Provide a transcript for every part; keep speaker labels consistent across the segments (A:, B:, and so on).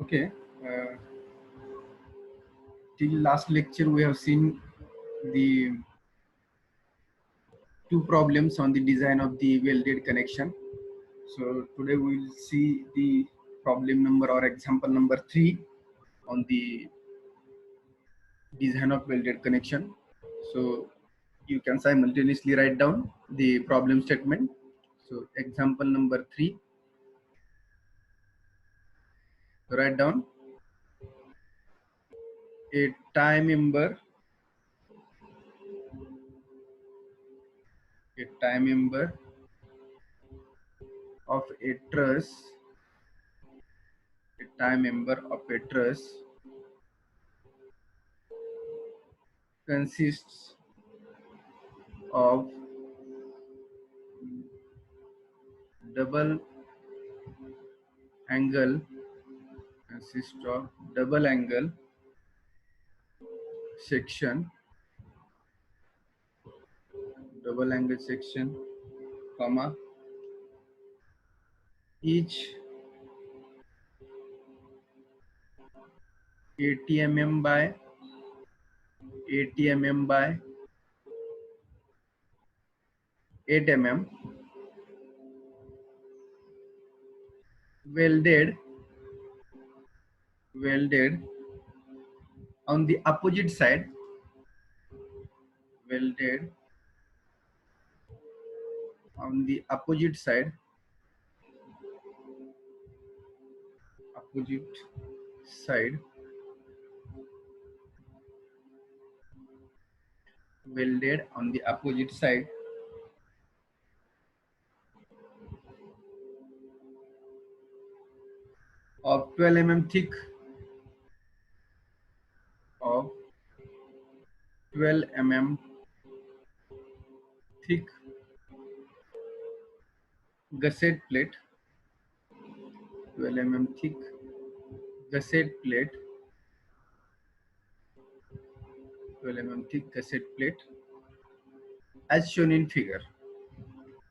A: Okay. Till last lecture, we have seen the two problems on the design of the welded connection. So today we will see the problem number or example number 3 on the design of welded connection. So you can simultaneously write down the problem statement. So example number 3, write down a time member of a truss, a time member of a truss consists of double angle double angle section, comma, each 80 mm by 80 mm by 8 mm, welded on the opposite side, welded on the opposite side, welded on the opposite side of 12 mm thick, of 12 mm thick gusset plate, 12 mm thick gusset plate, 12 mm thick gusset plate, as shown in figure,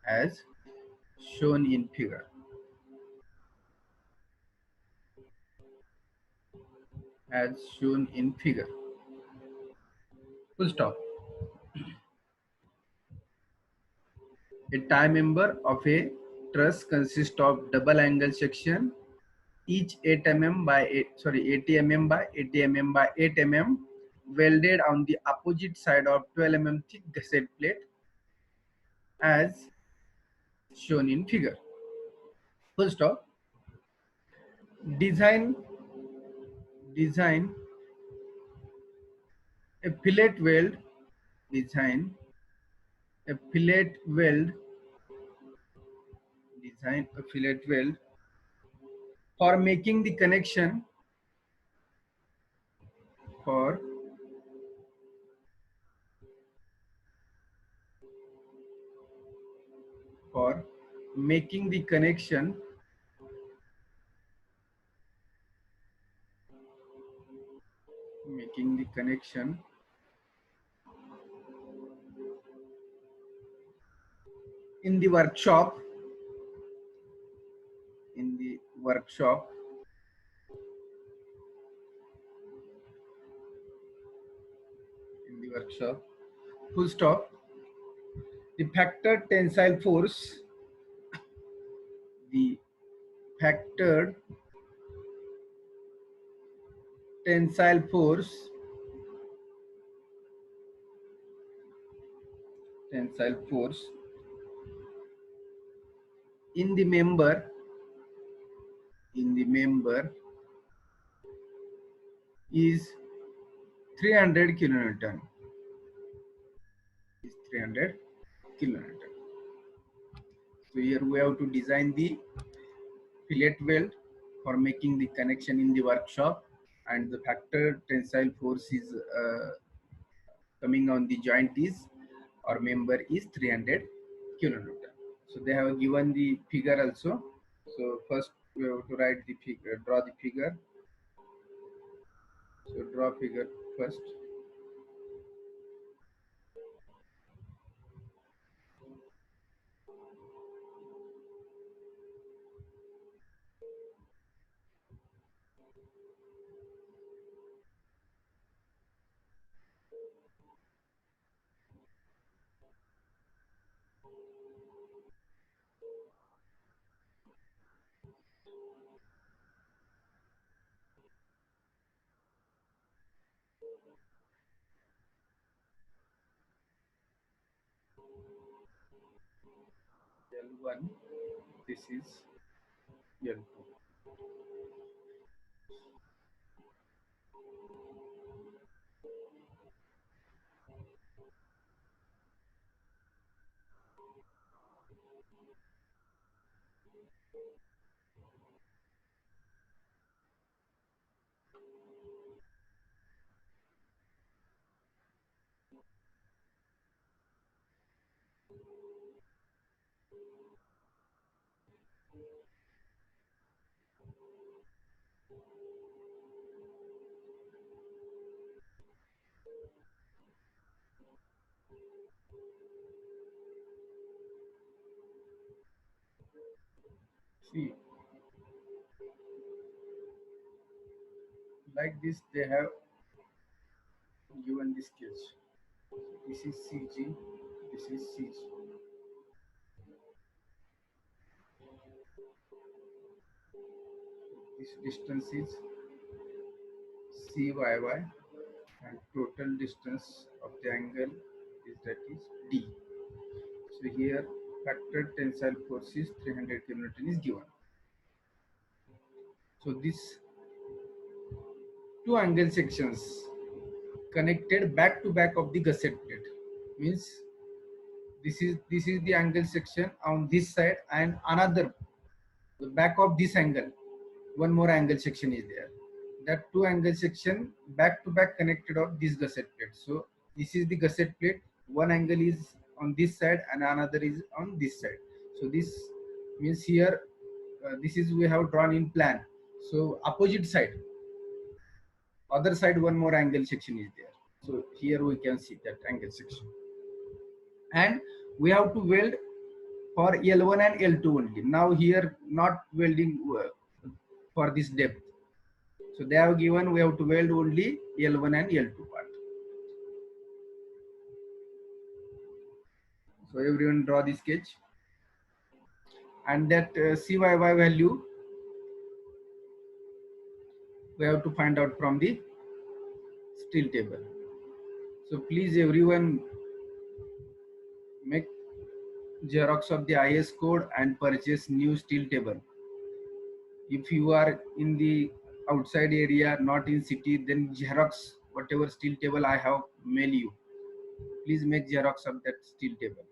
A: as shown in figure, as shown in figure. Full stop. A tie member of a truss consists of double angle section, each 8 mm by 80 mm by 80 mm by 8 mm, welded on the opposite side of 12 mm thick gusset plate, as shown in figure. Full stop. Design a fillet weld. Design a fillet weld. Design a fillet weld for making the connection for making the connection in the workshop, in the workshop, full stop. The factor tensile force, the factored tensile force, in the member, is 300 kilonewton. Is 300 kilonewton. So here we have to design the fillet weld for making the connection in the workshop, and the factor tensile force is coming on the joint is or member is 300 kilonewton. So they have given the figure also. So first we have to write the figure, draw the figure. So draw figure first. L1, this is L2. See, like this they have given this sketch. This is CG, this is CG. This distance is CYY, and total distance of the angle is, that is D. So here factor tensile force is 300 kN is given. So these two angle sections connected back to back of the gusset plate means this is the angle section on this side, and another the back of this angle one more angle section is there. That two angle section back to back connected of this gusset plate. So this is the gusset plate, one angle is on this side and another is on this side. So this means here this is we have drawn in plan. So opposite side, other side one more angle section is there. So here we can see that angle section, and we have to weld for L1 and L2 only. Now here not welding for this depth. So they have given we have to weld only L1 and L2 part. So everyone draw the sketch, and that CYY value we have to find out from the steel table. So please everyone make Xerox of the IS code and purchase new steel table. If you are in the outside area, not in city, then Xerox whatever steel table I have mail you. Please make Xerox of that steel table.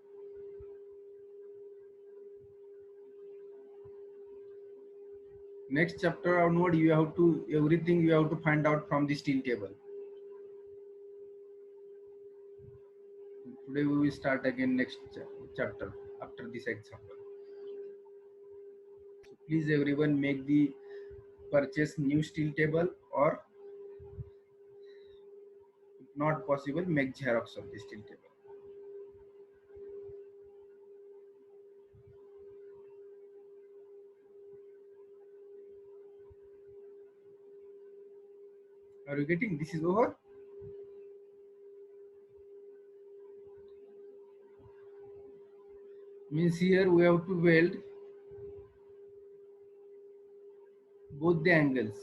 A: Next chapter onward, you have to everything you have to find out from the steel table. Today we will start again next chapter after this example. So please everyone make the purchase new steel table, or if not possible make Xerox of the steel table. Are you getting? This is over. Means here we have to weld both the angles.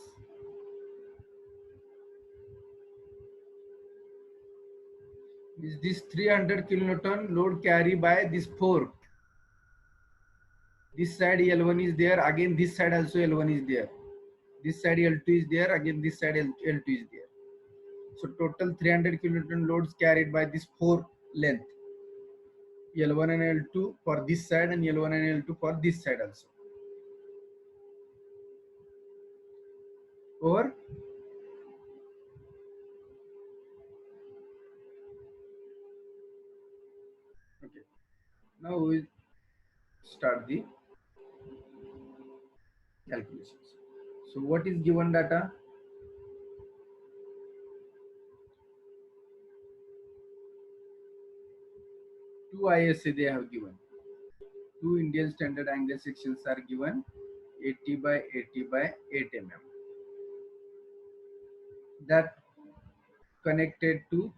A: Is this 300 kilonewton load carry by this 4. This side L1 is there, again this side also L1 is there. This side L2 is there, again this side L2 is there. So total 300 kilonewton loads carried by this 4 length. L1 and L2 for this side and L1 and L2 for this side also. Over. Okay. Now we start the calculations. So what is given data? Two ISA they have given. Two Indian standard angle sections are given, 80 by 80 by 8 mm. That connected to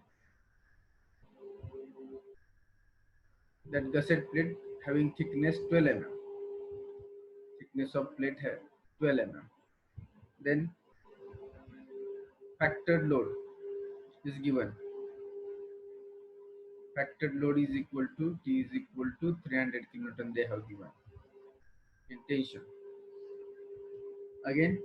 A: that gusset plate having thickness 12 mm. Thickness of plate here 12 mm. Then factored load is given. Factored load is equal to T is equal to 300 kilonewton they have given in tension. Again,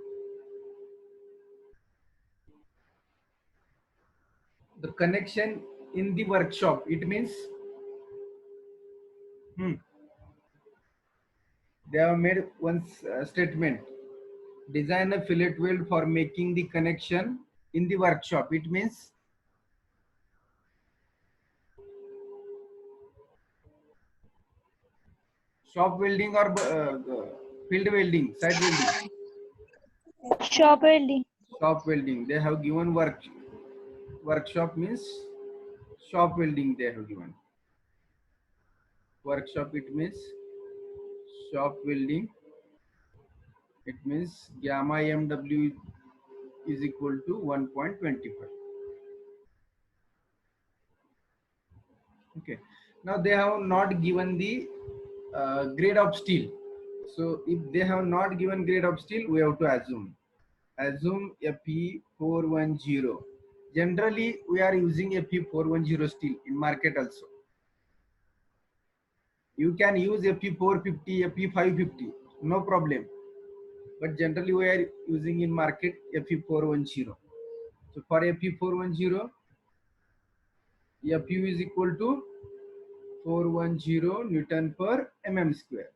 A: the connection in the workshop, it means they have made one statement: design a fillet weld for making the connection in the workshop. It means shop welding or field welding, side welding.
B: Shop welding.
A: Shop welding. They have given workshop means shop welding they have given. Workshop it means shop welding. It means gamma MW is equal to 1.25. Okay. Now they have not given the grade of steel. So if they have not given grade of steel, we have to assume Fe410. Generally, we are using Fe410 steel in market also. You can use Fe450, Fe550, no problem. But generally, we are using in market Fe410. So for Fe410, Fu is equal to 410 Newton per mm square.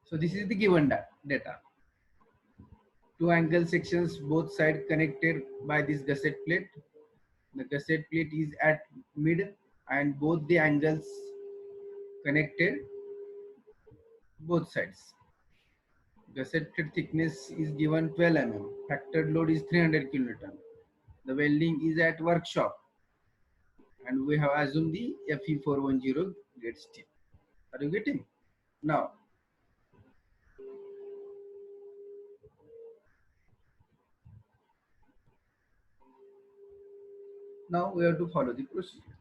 A: So this is the given data. Two angle sections, both sides connected by this gusset plate. The gusset plate is at mid and both the angles connected both sides. Gusset plate thickness is given 12 mm. Factored load is 300 kilonewton. The welding is at workshop and we have assumed the Fe410 grade steel. Are you getting? Now we have to follow the procedure.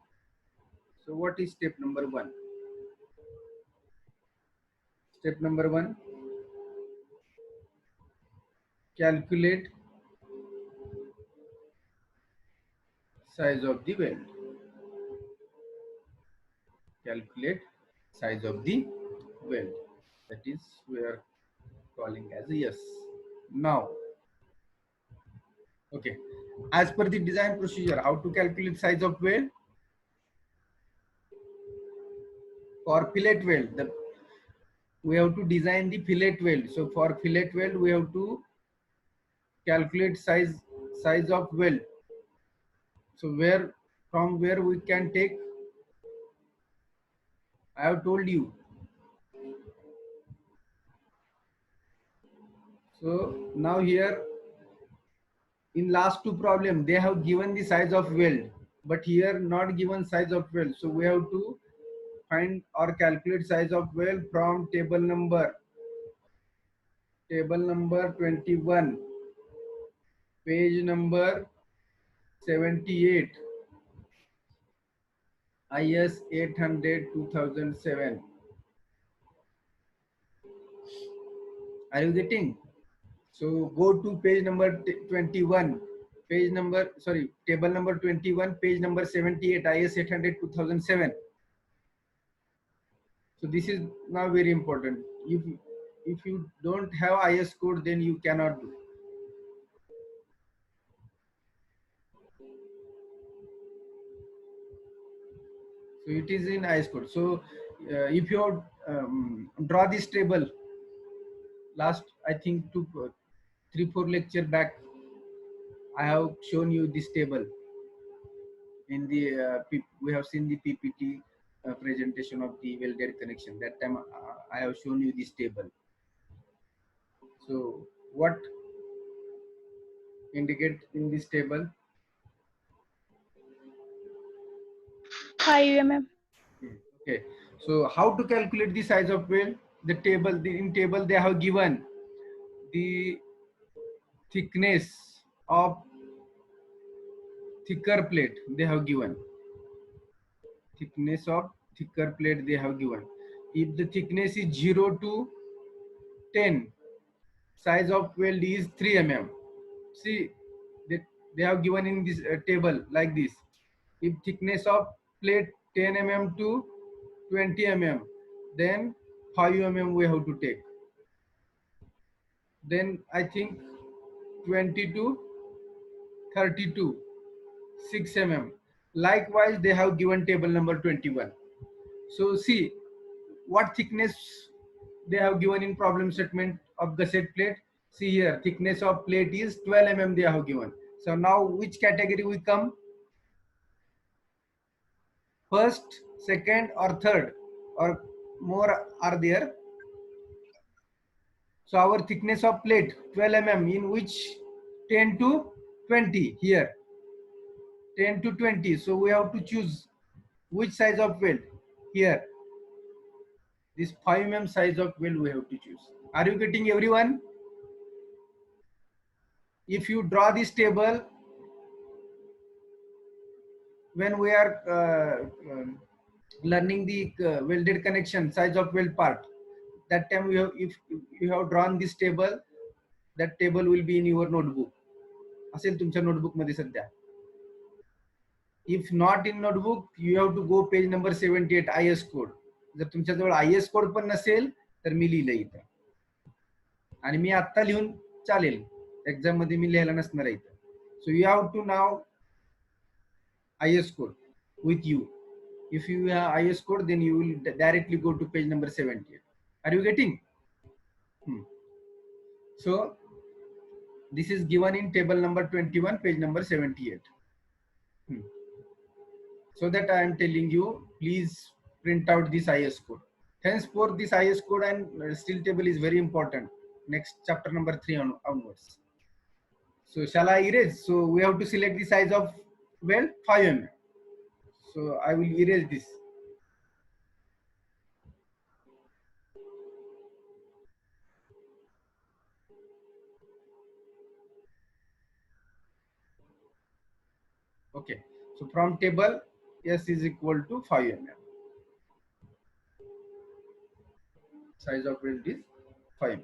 A: So what is step number 1? Step number 1, calculate size of the weld. Calculate size of the weld. That is we are calling as a yes. Now, okay, as per the design procedure, how to calculate size of weld? For fillet weld, we have to design the fillet weld. So for fillet weld, we have to calculate size of weld. So from where we can take? I have told you. So now here in last two problem they have given the size of weld, but here not given size of weld. So we have to find or calculate size of weld from table number 21, page number 78, IS 800 2007. Are you getting? So go to page number 21, table number 21, page number 78, IS 800 2007. So this is now very important. If you don't have IS code, then you cannot do. So it is in IS code. So if you draw this table, last I think 3-4 lecture back, I have shown you this table. In the we have seen the PPT presentation of the welded connection. That time I have shown you this table. So what indicate in this table?
B: 5 mm.
A: Okay. So how to calculate the size of weld? The table, in table they have given the thickness of thicker plate. They have given thickness of thicker plate. They have given. If the thickness is 0 to 10, size of weld is 3 mm. See, they have given in this table like this. If thickness of plate 10 mm to 20 mm, then 5 mm we have to take. Then I think 20 to 32, 6 mm. Likewise, they have given table number 21. So see what thickness they have given in problem statement of gusset plate. See here, thickness of plate is 12 mm they have given. So now which category we come? First, second or third, or more are there? So our thickness of plate 12 mm in which 10 to 20 here, 10 to 20. So we have to choose which size of weld here. This 5 mm size of weld we have to choose. Are you getting everyone? If you draw this table when we are learning the welded connection size of weld part, that time you have, if you have drawn this table, that table will be in your notebook. असेल तुमच्या notebook मध्ये सध्या. If not in notebook, you have to go page number 78 IS code. जर तुमच्याजवळ IS code पण नसेल तर मी लिहिलं इथं, आणि मी आता लिहून चालेल, एक्झाम मध्ये मी लिहायला नसणार आहे इथं. So you have to now IS code with you. If you have IS code, then you will directly go to page number 78. Are you getting? So this is given in table number 21, page number 78. So that I am telling you, please print out this IS code. Henceforth, this IS code and steel table is very important. Next chapter number 3 onwards. So shall I erase? So we have to select the size of weld 5 mm. So I will erase this. Okay. So from table, S is equal to 5 mm. Size of weld is 5 mm.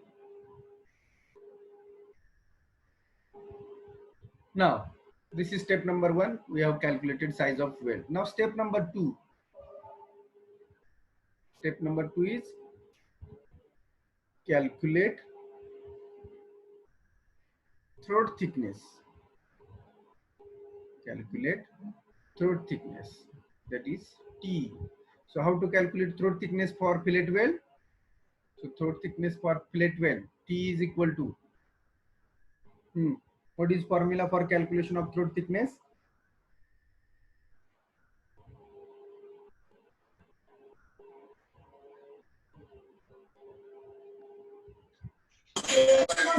A: Now, this is step number 1. We have calculated size of weld. Now step number 2. Step number 2 is calculate throat thickness. Calculate throat thickness, that is T. So how to calculate throat thickness for fillet weld? So throat thickness for fillet weld, T is equal to what is formula for calculation of throat thickness?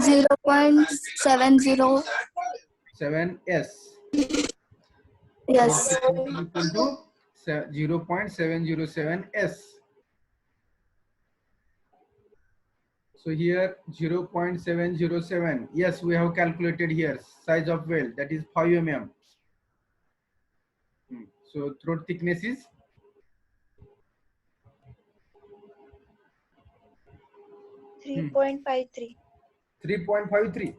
C: Zero point 70.
A: 7S.
C: Yes.
A: Is equal to 0.707 S. So here 0.707. Yes, we have calculated here size of weld, that is 5 mm. So throat thickness is
B: 3.53.
A: 3.53.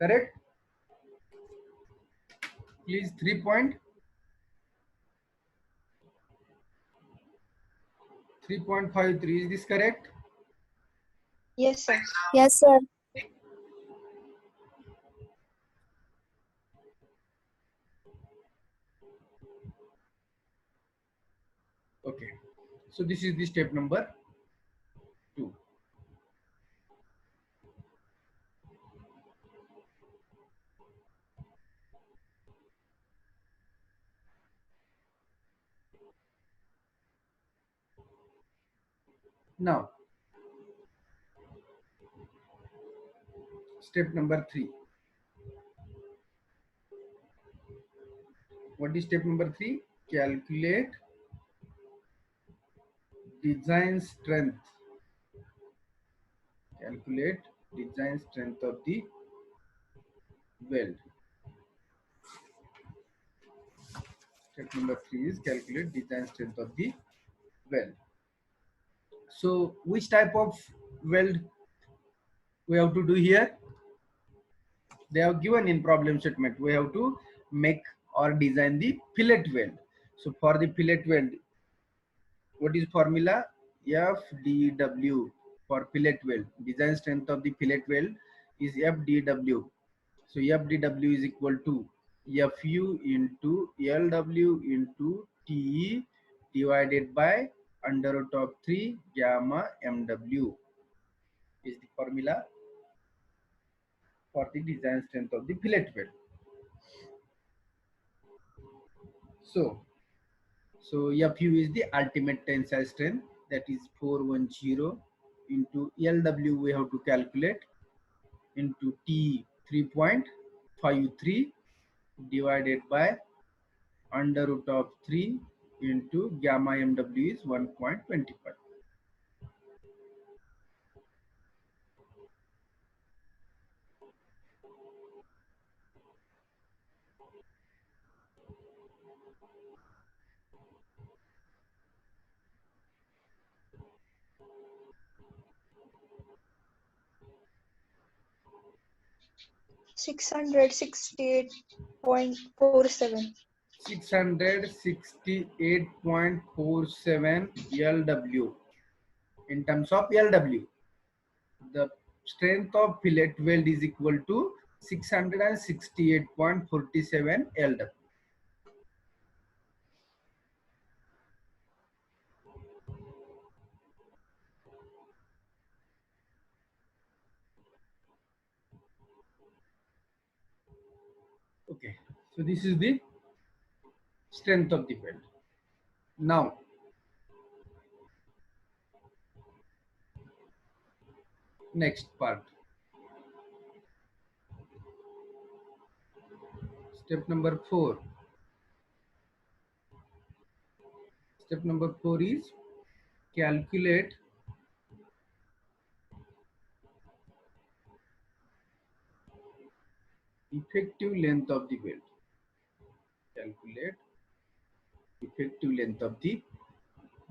A: Correct? Please 3.53. Is this correct?
B: Yes, sir.
C: Yes, sir.
A: Okay. So this is the step number 2. Now, step number 3. What is step number 3? Calculate design strength. Calculate design strength of the weld. Step number 3 is calculate design strength of the weld. So which type of weld we have to do here? They have given in problem statement. We have to make or design the fillet weld. So for the fillet weld, what is formula? FDW for fillet weld. Design strength of the fillet weld is FDW. So FDW is equal to FU into LW into TE divided by under root of 3 gamma MW is the formula for the design strength of the fillet weld. So FU is the ultimate tensile strength, that is 410 into LW we have to calculate into T 3.53 divided by under root of 3 into gamma MW is 1.25.
B: $668.47.
A: 668.47 LW. In terms of LW, the strength of fillet weld is equal to 668.47 LW. Okay, so this is the strength of the weld. Now, next part. Step number 4. Step number 4 is calculate effective length of the weld. Calculate effective length of the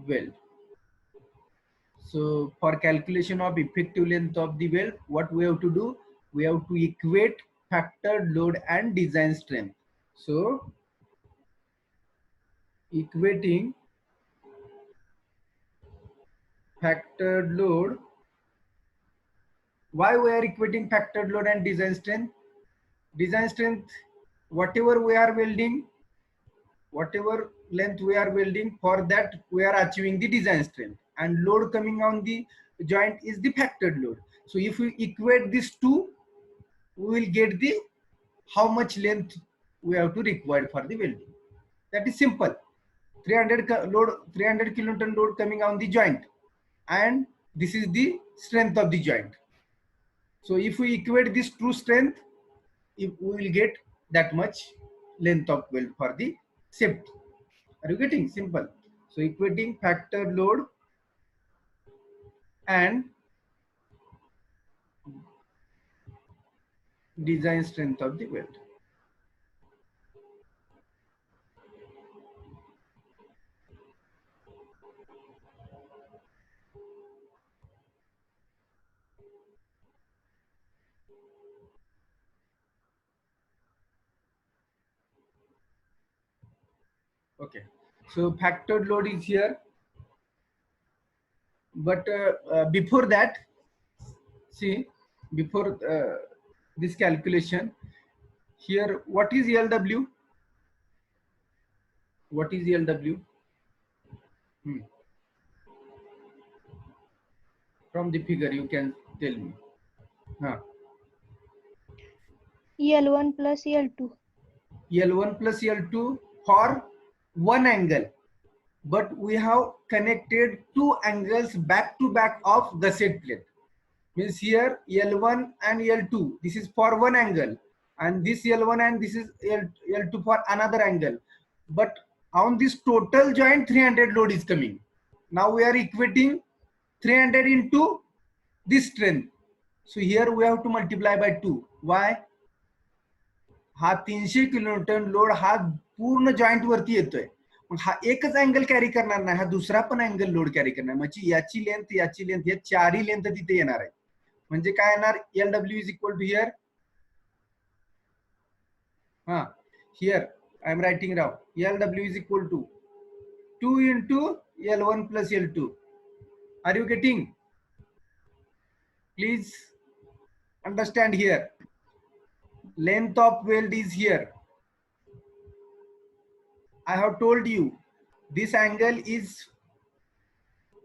A: weld. So for calculation of effective length of the weld, what we have to do? We have to equate factored load and design strength. So equating factored load. Why we are equating factored load and design strength? Design strength, whatever we are welding, whatever length we are welding, for that we are achieving the design strength, and load coming on the joint is the factored load. So if we equate these two, we will get the how much length we have to require for the welding. That is simple. 300 load, 300 kilonewton load coming on the joint, and this is the strength of the joint. So if we equate this true strength, if we will get that much length of weld for the safety. Are you getting? Simple. So equating factor load and design strength of the weld. Okay. So factored load is here. But before that, see, before this calculation, here, what is LW? What is LW? From the figure, you can tell me.
B: L1 plus L2.
A: L1 plus L2 for one angle. but we have connected two angles back to back of gusset plate. Means here L1 and L2, this is for one angle, and this L1 and this is L2 for another angle. But on this total joint 300 load is coming. Now we are equating 300 into this strength. So here we have to multiply by 2. Why? हा 300 kilonewton load हा पूर्ण joint वरती येतोय. मग हा एकच angle carry करणार नाही, हा दुसरा पण अँगल लोड कॅरी करणार. म्हणजे याची लेंथ या चारही लेंथ तिथे येणार आहे. म्हणजे काय येणार, LW is equal to here, here I am writing now, LW is equal to 2 into L1 plus L2. Are you getting? Please understand here. Length of weld is here. I have told you this angle is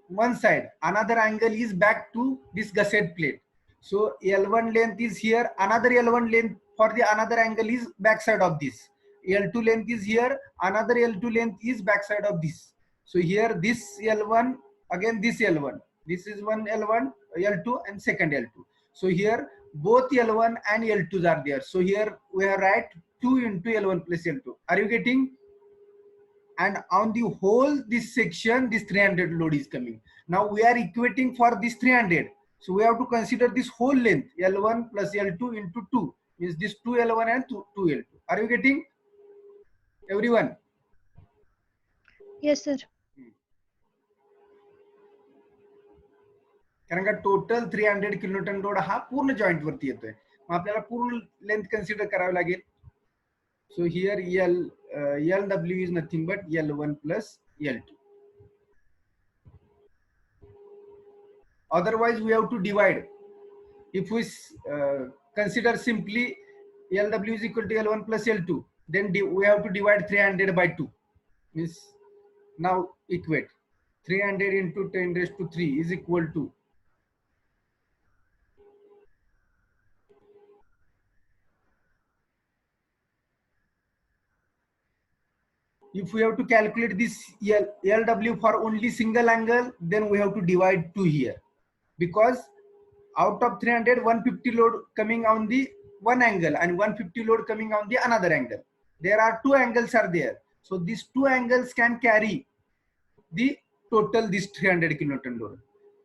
A: one side, another angle is back to this gusset plate. So L1 length is here, another L1 length for the another angle is back side of this. L2 length is here, another L2 length is back side of this. So here this L1, again this L1, this is one L1, L2 and second L2. So here both L1 and L2s are there. So here we have write 2 into L1 plus L2. Are you getting? And on the whole this section this 300 load is coming. Now we are equating for this 300. So we have to consider this whole length L1 plus L2 into 2, means this 2 L1 and 2 L2. Are you getting, everyone?
B: Yes, sir.
A: कारण का total 300 kilonewton load हा पूर्ण joint वरती येतोय. मग आपल्याला पूर्ण length consider करावी लागेल. So here LW is nothing but L1 plus L2. Otherwise we have to divide. If we consider simply LW is equal to L1 plus L2, then we have to divide 300 by 2. Means now equate 300 into 10 raised to 3 is equal to, if we have to calculate this LW for only single angle, then we have to divide 2 here, because out of 300, 150 load coming on the one angle and 150 load coming on the another angle. There are two angles are there. So these two angles can carry the total this 300 kilonewton load.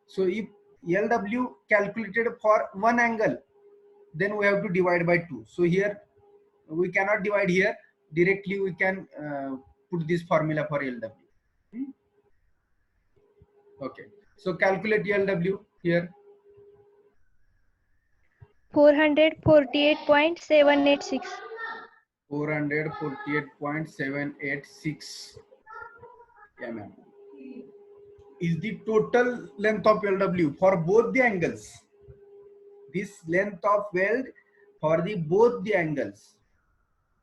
A: So if LW calculated for one angle, then we have to divide by 2. So here we cannot divide here, directly we can put this formula for LW. Okay, so calculate LW here.
B: 448.786.
A: 448.786 mm is the total length of LW for both the angles. This length of weld for the both the angles.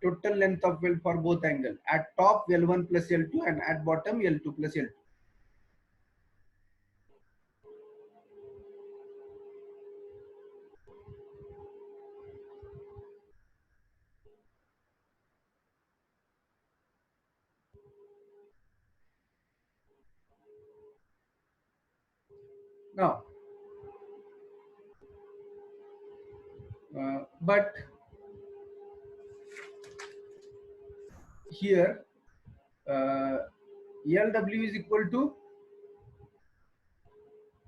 A: Total length of weld for both angles. At top L1 plus L2 and at bottom L2 plus L2. Now, but here LW is equal to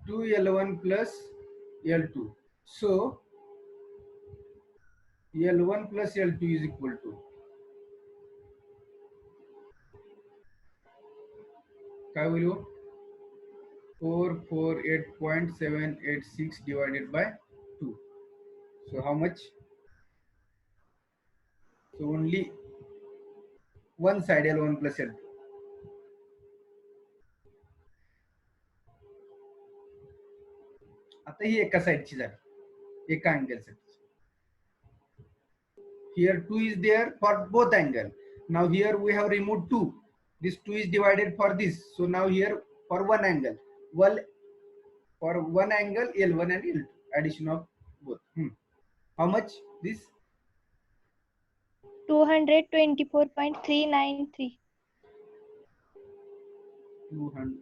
A: 2L1 plus L2. So L1 plus L2 is equal to, काय होईल 448.786 divided by 2. So how much? So only one side L1 plus L2. आता ही एका साइडची झाली, एका angle साठी. Here 2 is there for both angle. Now here we have removed 2. This 2 is divided for this. So now here for one angle. Well, for one angle L1 and L2. Addition of both. How much this?
B: 224.393.
A: 200,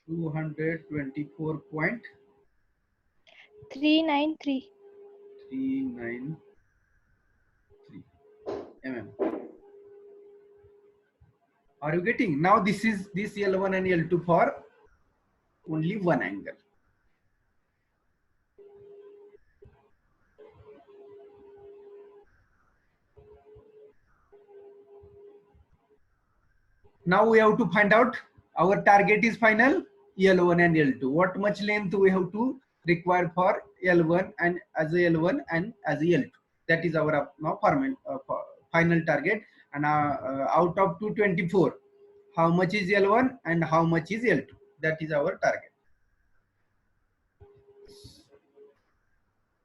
A: 224.393
B: 393.
A: mm. Are you getting? Now this is this L1 and L2 for only one angle. Now we have to find out our target is final L1 and L2. What much length we have to require for L1 and as a L1 and as a L2. That is our now final target. And out of 224, how much is L1 and how much is L2? That is our target.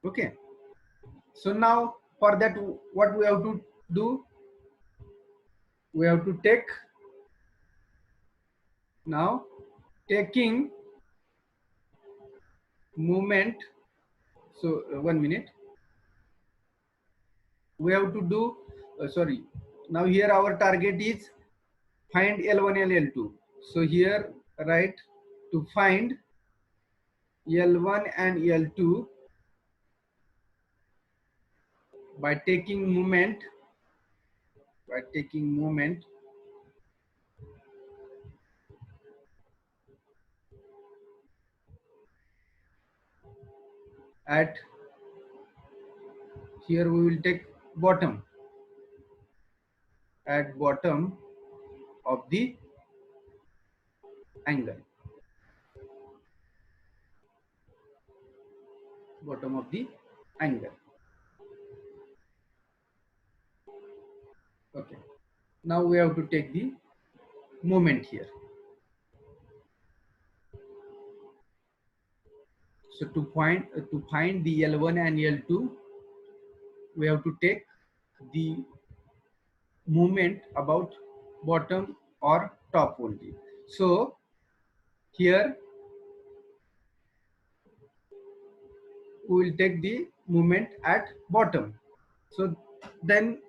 A: Okay. So now for that, what we have to do? We have to take now taking movement. So 1 minute. We have to do sorry, now here our target is find L1 and L2. So here write to find L1 and L2 by taking moment at, here we will take bottom, at bottom of the angle, bottom of the angle. Okay, now we have to take the moment here. So to find the L1 and L2, we have to take the movement about bottom or top only. So here we will take the movement at bottom. So then